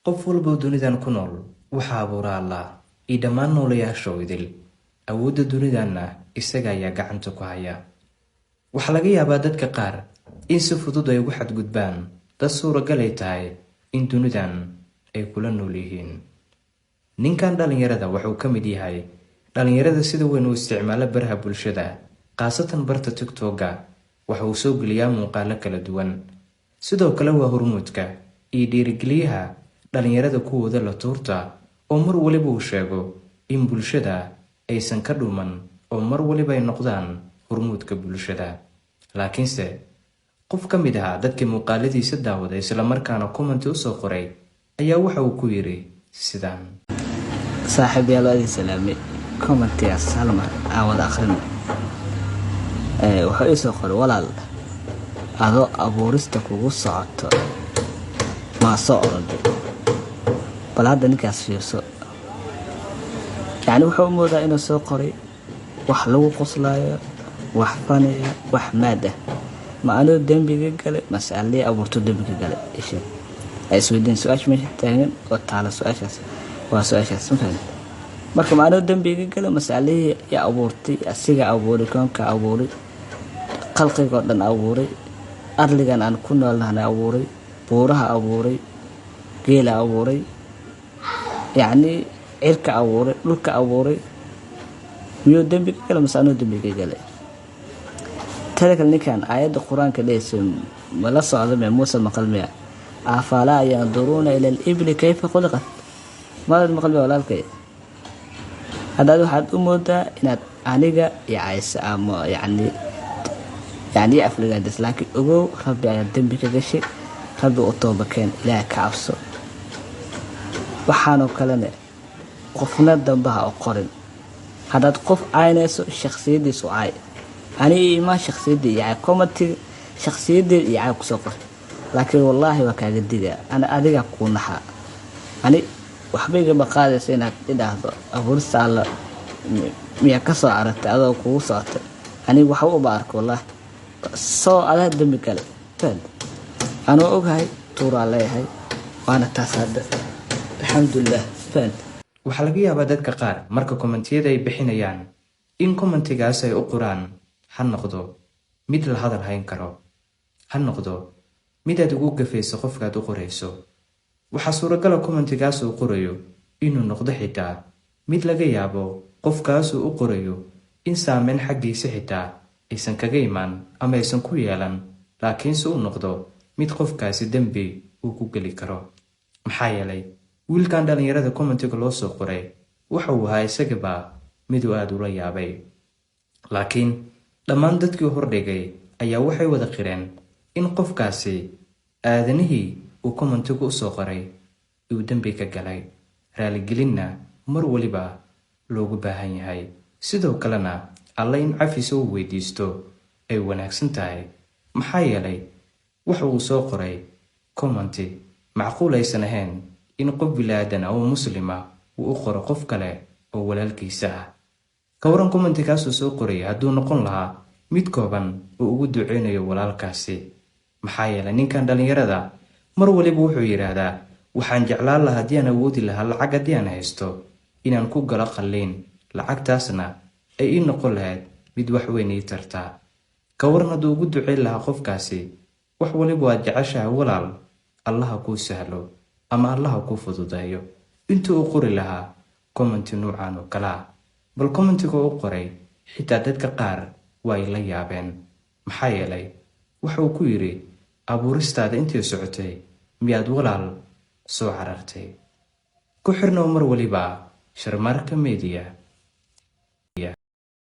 qof walba dunidan ku nool waxa abuura Allah iyo dhammaan noolayaasha idil. Awoodda dunidanna isaga ayaa gacanta ku haya. Waxa laga yaabaa dadka qaar in si fudud ay ugu xadgudbaan dad suuragal ay tahay in dunidan ay kula nool yihiin. Ninkan dhalinyarada wuxuu ka mid yahay dhalinyarada sida weyn u isticmaala baraha bulshada, qaasatan barta TikTok-ga. Waxa uu soo geliyaa muuqaalo kala duwan. Sidoo kale waa hormuudka iyo dhiirigeliyaha dhalinyarada kuwooda la tuurta oo mar waliba uu sheego in bulshada aysan ka dhuman oo mar waliba ay noqdaan hormuudka bulshada. Laakiinse qof ka mid ah dadkii muuqaaladiisa daawaday isla markaana comment u soo qoray ayaa waxa uu ku yiri sidaan: saaxiibayaal aad salaamay comment ya salma aawad akhrin waxa isoo qoray walaal adoo abuurista kugu socoto ma soo orday bal hadda ninkaas fiirso. يعني wuxuu moodaa inuu soo qoray wax lagu qoslayo, wax fanaya, wax maada ma aanu dambiga galay mas'alay abuurto dambiga galay isha ay isweydiin su'aash meesha taagan oo taala su'aashaas waa su'aashaas fahmin marka ma aanu dambiga galay mas'alay ya abuurtay asiga abuuray koonka abuuray qalqiga dhan abuuray arligan aan ku noolnahay abuuray buuraha abuuray geela abuuray يعني cirka abuuray dhulka abuuray miyuu dambiga galay mas'alay dambiga galay. تلك النكان آيات القرآن كليس ولا صعد من موسى المقلمية أفلا ينظرون إلى الإبل كيف خلقت ما المقلمية ولا الكيف هذا حد أمودا إن عنيقة يعيس يعني أفلق هذا لكن أقول ربي أيضا بك قشي ربي أطوبة كان لا كعفصه وحانو كلنا قفنا دنبها أقرن هذا قف عينيسو الشخصية دي سعاي أنا ما شخصيتي يعني كومنتي شخصيتي يعني كسوقر لكن والله وكان جديدة أنا أديك أكون نحا أنا وحبيبي بقاعدة سينك إذا أفرس على مية كسر عرفت هذا كوسات أنا وحوق بارك والله صو على الدم كله فهد أنا أوجهي طور علي هاي وأنا تصدق الحمد لله فهد. Waxa laga yaabaa dadka qaar marka commentiyada ay bixinayaan in commentigaas ay u qoraan ha noqdo mid la hadal hayn karo, ha noqdo mid aad ugu gafayso qofkaad u qorayso. Waxa suuragal ah commentigaas uu qorayo inuu noqdo xitaa mid laga yaabo qofkaas uu qorayo in saameyn xaggiisa xitaa aysan kaga imaan ama aysan ku yeelan, laakiin uu noqdo mid qofkaasi dambi uu ku gali karo. Maxaa yeelay wiilkan dhalinyarada commentiga loo soo qoray waxa uu ahaa isagaba mid aad u la yaabay. Laakiin dhammaan dadkii hordhigay ayaa waxay wada qireen in qofkaasi aadanihii uu commentiga u soo qoray uu dambi ka galay. Raaligelinna mar waliba loogu baahan yahay. Sidoo kalena alla in cafis uu weydiisto ay wanaagsan tahay. Maxaa yeelay waxa uu soo qoray commenti macquul aysan ahayn in qof bilaadan oo muslima uu u qoro qof kale oo walaalkiisa ah. Ka waran commentigaas uu soo qoray hadduu noqon lahaa mid kooban oo ugu duceynayo walaalkaasi. Maxaa yeelay ninkan dhalinyarada mar waliba wuxuu yiraahdaa waxaan jeclaan lahaa haddii aan awoodi lahaa lacag haddii aan haysto inaan ku galo qalliin, lacagtaasna ay ii noqon lahayd mid wax weyn ii tartaa. Ka waran hadduu ugu duceyn lahaa qofkaasi wax waliba waa jeceshahay walaal, allaha kuu sahlo ama allaha kuu fududeeyo intuu u qori lahaa commenti nuucan oo kala. Bal commentiga uu qoray xitaa dadka qaar way la yaabeen. Maxaa yeelay waxa uu ku yiri abuuristaada intii socotay miyaad walaal soo carartay. Ku xirnaa mar waliba Sharmarka Media.